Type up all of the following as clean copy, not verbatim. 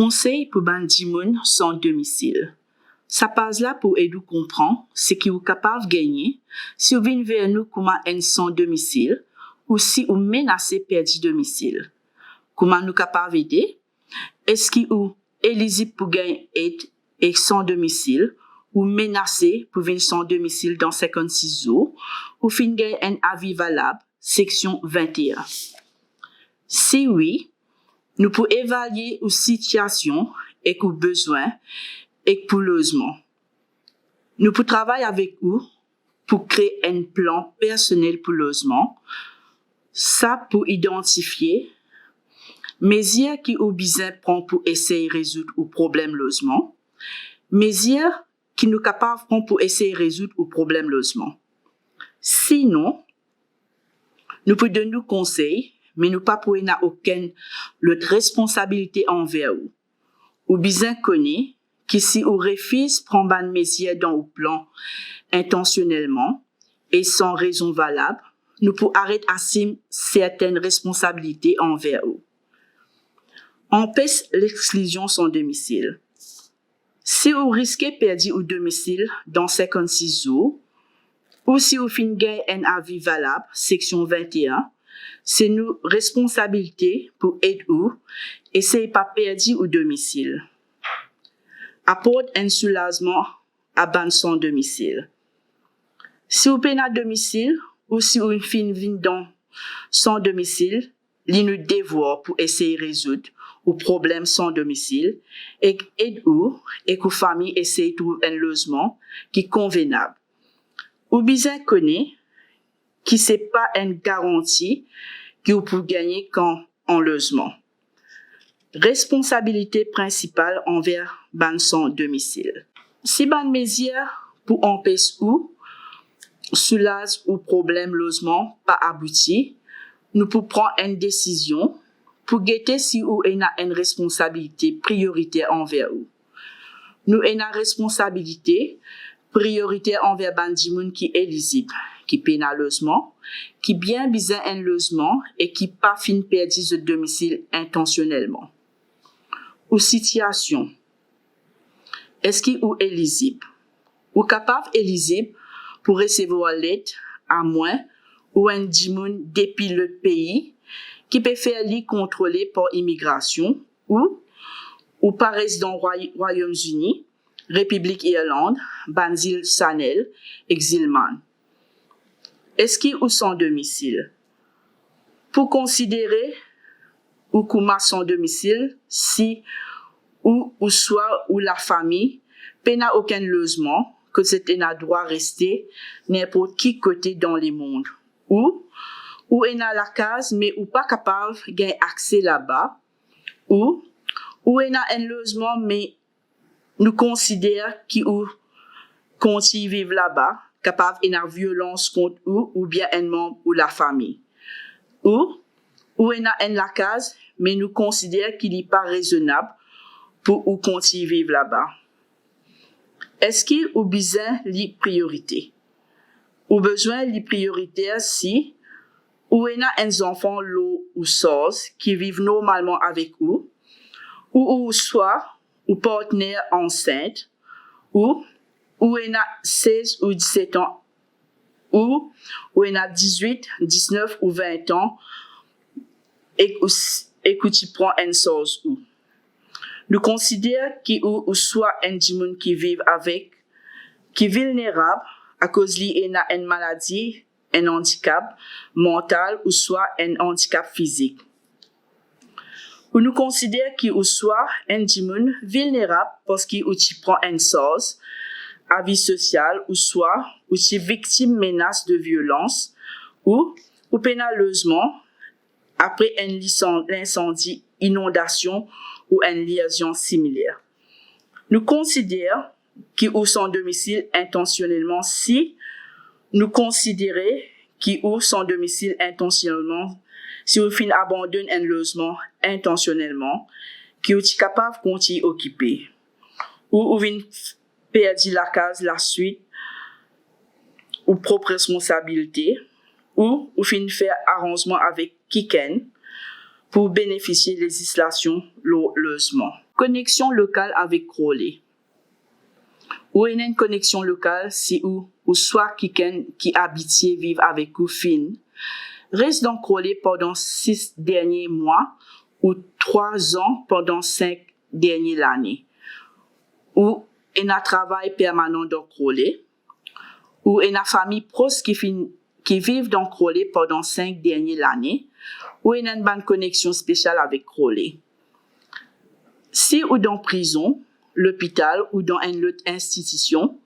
Conseil pour bandi moun sans domicile. Ça passe là pour aider nous comprendre ce qui est capable de gagner si vous venez vers nous comme un sans domicile ou si vous menacez perdre domicile. Comment nous capable d'aider? Est-ce qu'il est éligible pour gagner aide et sans domicile ou menacé pour venir sans domicile dans 56 jours ou fin gagner un avis valable, section 21. Si oui, nous pouvons évaluer une situation et aux besoins et pour logement. Nous pouvons travailler avec vous pour créer un plan personnel pour logement. Ça pour identifier mesures qui ont besoin prendre pour essayer de résoudre le problème logement. Mesures qui nous capables prendre pour essayer de résoudre le problème logement. Sinon, nous pouvons donner nos conseils, mais nous pas pour n'a aucune l'autre responsabilité envers vous. Ou bien connaît que si vous refusez prendre une mesure dans le plan intentionnellement et sans raison valable, nous pouvons arrêter d'assumer certaines responsabilités envers vous. Empêche l'exclusion sans domicile. Si vous risquez de perdre votre domicile dans 56 jours, ou si vous finissez un avis valable, section 21, c'est nos responsabilités pour aider vous, essayez pas perdre votre domicile. Apporte un soulagement à ban sans domicile. Si vous payez à domicile, ou si vous finissez dans sans domicile, il nous devoir pour essayer de résoudre au problème sans domicile et aide-vous et que famille essaye de trouver un logement qui est convenable. Ou bien connaît qui c'est pas une garantie que vous pouvez gagner quand en logement. Responsabilité principale envers ban sans domicile. Si ban mesure pour empêcher ou soulage ou problème logement pas abouti, nous pouvons prendre une décision pour guetter si ou en a une responsabilité prioritaire envers vous. Nous en a responsabilité prioritaire envers bandi moun qui est éligible, qui paye un logement, qui bien besoin un logement et qui pas fin perdre ce domicile intentionnellement. Ou situation. Est-ce qu'il est éligible? Ou capable éligible pour recevoir l'aide à moins ou un dimoun depuis le pays qui peut faire li contrôler par immigration ou par résident Royaume-Uni, République Irlande, Banzil Sanel, Exilman. Est-ce qu'il est sans domicile? Pour considérer ou comment sans domicile, si ou soit ou la famille n'a aucun logement, que c'est un droit rester n'importe qui côté dans le monde. Ou est à la case, mais ou pas capable de gagner accès là-bas, ou est à un logement, mais nous considère qui ou continue vivre là-bas, capable de violence contre ou bien un membre ou la famille. Ou est à la case, mais nous considère qu'il n'est pas raisonnable pour ou continuer vivre là-bas. Est-ce qu'il ou besoin les priorités? Ou besoin les prioritaires si ou en a un enfant lourd ou sourd qui vivent normalement avec vous, ou soit ou partenaire enceinte, ou en a 16 ou 17 ans, ou en a 18, 19 ou 20 ans, et que tu prends une source ou. Nous considérons qu'il ou soit un dimoun qui vivent avec, qui est vulnérable à cause qu'il a une maladie, un handicap mental ou soit un handicap physique. Ou nous considérons qu'il ou soit un dimoun vulnérable parce qu'il ou tu prend une source à vie sociale ou soit ou tu victime menace de violence ou pénaleusement après un incendie, inondation ou une liaison similaire. Nous considérons qu'il ou sans domicile intentionnellement si nous considérons qu'il ou sans domicile intentionnellement si vous fin abandonne un logement intentionnellement qui est capable de continuer occuper ou vient perdre la case la suite ou propre responsabilité ou fin faire arrangement avec quelqu'un pour bénéficier de législation logement. connexion locale avec Crowley. Ou une connexion locale si ou soit qui habitié vivre avec ou fin, reste dans Crowley pendant 6 derniers mois ou 3 ans pendant 5 dernières années. Ou un travail permanent dans Crowley. Ou une famille proche qui vivent dans Crowley pendant 5 dernières années. Ou une bonne connexion spéciale avec Crowley. Si ou dans prison, l'hôpital ou dans une autre institution,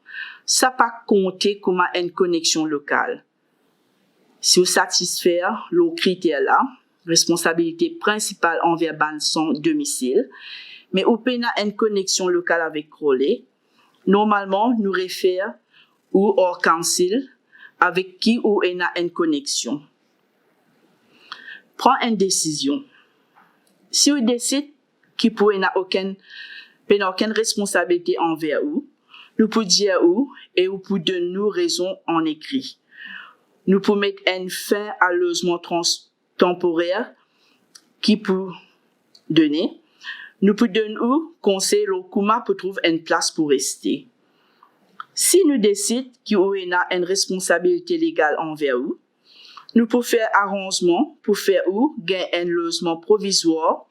ça pas compter comme une connexion locale. Si vous satisfait le critère là, responsabilité principale envers son domicile, mais vous avez une connexion locale avec Crowley, normalement nous réfère ou hors council avec qui ou a une connexion. Prends une décision. Si vous décidez qui pourrait n'a aucune responsabilité envers vous, nous pouvons dire où et vous pouvez donner nous raison en écrit. Nous pouvons mettre une fin à logement temporaire qui peut donner. Nous pouvons donner où conseil au comment pour trouver une place pour rester. Si nous décidons qu'il y a une responsabilité légale envers vous, nous pouvons faire arrangement pour faire où gagner un logement provisoire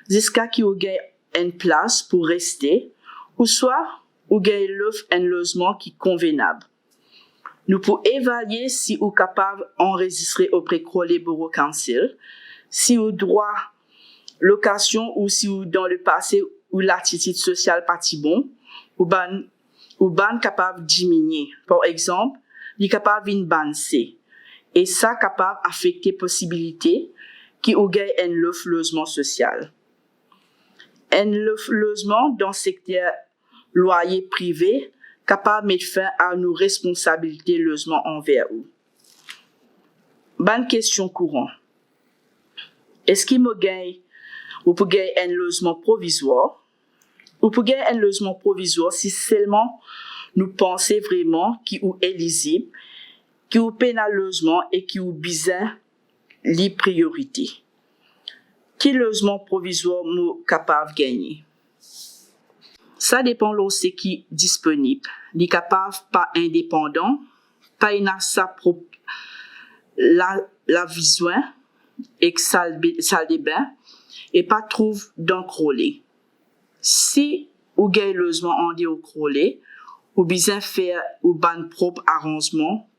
jusqu'à qu'il y ait une place pour rester, ou soit ou gagner un logement qui est convenable. Nous pouvons évaluer si vous êtes capable d'enregistrer auprès de Crowley Borough Council, si vous droit location ou si vous dans le passé ou l'attitude sociale pas si bon, ou ban capable de diminuer. Par exemple, il est capable d'une C. Et ça capable d'affecter possibilité qui ou gagne un logement social. Un logement dans le secteur loyer privé capable de mettre fin à nos responsabilités logement envers eux. Bonne question courante. Est-ce qu'il me gagne ou pour gagner un logement provisoire? Ou pour gagner un logement provisoire si seulement nous pensons vraiment qu'il est éligible, qu'il est pénal logement et qu'il est besoin les priorités. Quel logement provisoire nous capable de gagner? Ça dépend de ce qui est disponible. Les capables pas indépendants, pas une sa propre la besoin et salle de bain et pas trouve dans Crowley. Si ou gagne logement en dit au Crowley, ou besoin faire ou ban propre arrangement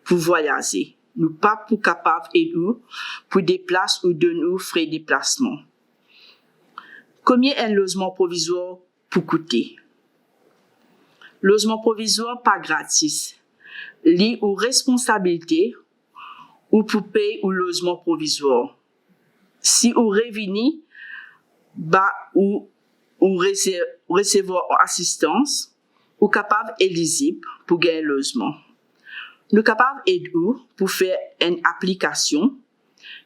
pour voyager. Nous pas pour capable et nous pour déplacer ou de nous frais de déplacement. Combien un logement provisoire pour coûter? Logement provisoire pas gratis. Li ou responsabilité ou pour payer ou logement provisoire. Si ou revenu bas ou recevoir assistance ou capable éligible pour gagner logement. Nous capables aider pour faire une application,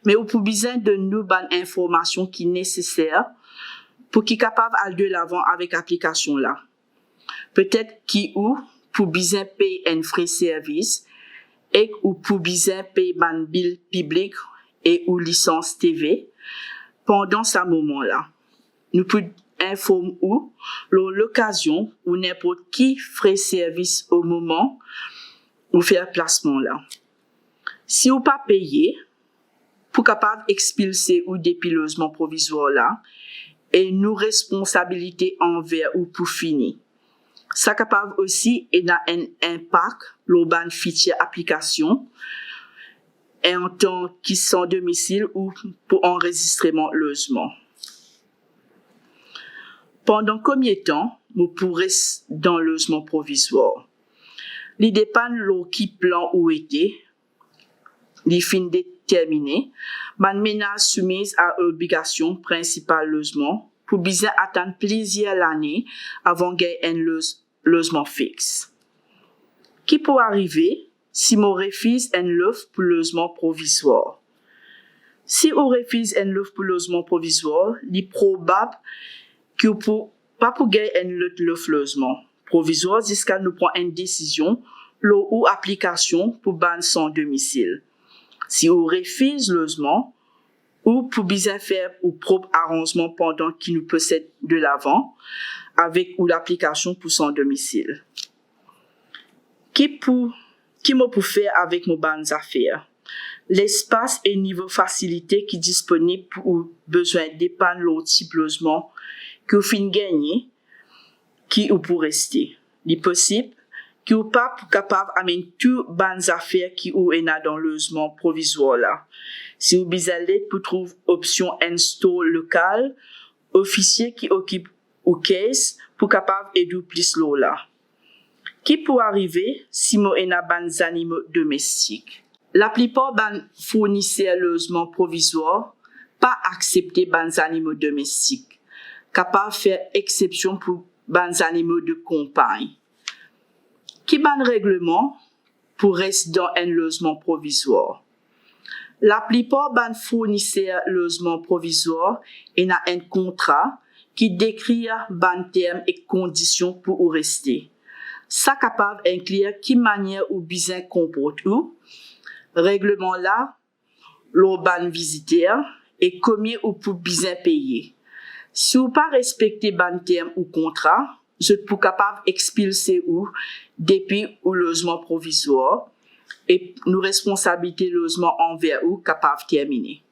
mais ou pour besoin de nous bonnes informations qui nécessaires pour qui capable aller de l'avant avec l'application là. Peut-être qui ou pour besoin payer un frais service et ou pour besoin payer ban bill public et ou licence TV pendant ce moment là. Nous pouvons informer ou l'occasion ou n'importe qui frais service au moment ou faire placement là. Si vous pas payé, pour capable expulser ou depuis logement provisoire là, et nous responsabilité envers ou pour finir. Ça capable aussi et a un impact l'urban feature application et en tant qu'ils sont domicile ou pour enregistrement logement. Pendant combien de temps vous pourrez dans le logement provisoire? Les dépend de qui plan ou été, les fins déterminés, man ménage soumise à obligation principale logement pour bien attendre plusieurs années avant gagner un logement fixe. Qui peut arriver si on refuse un l'offre pour logement provisoire? Si on refuse un l'offre pour logement provisoire, il est probable que pas pour gagner un logement provisoire jusqu'à nous prendre une décision ou application pour ban son domicile. Si on refuse logement ou pour bien faire ou propre arrangement pendant qu'il nous possède de l'avant avec ou l'application pour son domicile. Qui m'a pour faire avec mes bonnes affaires? L'espace et niveau facilité qui est disponible pour besoin d'épargne le type logement que vous finissez gagner, qui ou pour rester. Il est possible que vous pas capable d'amener toutes bonnes affaires qui ou est dans le logement provisoire là. Si vous bisallez pour trouver option install local, officier qui occupe ou caisse pour capable aider plus l'eau là. Qui peut arriver si vous avez des animaux domestiques? La plupart des fournisseurs de logement provisoire pas accepter des animaux domestiques, capable de faire exception pour des animaux de compagnie. Qui ban règlement pour rester dans un logement provisoire? La plupart des fournisseurs de logement provisoire ont un contrat qui décrit des termes et conditions pour y rester. Ça capable d'inclure qui manière ou bien comporte ou règlement là, l'urban visiteur et combien ou pour bien payer. Si vous pas respecter ban terme ou contrat, vous êtes capable expulser ou depuis ou logement provisoire et nos responsabilités logement envers ou capable terminer.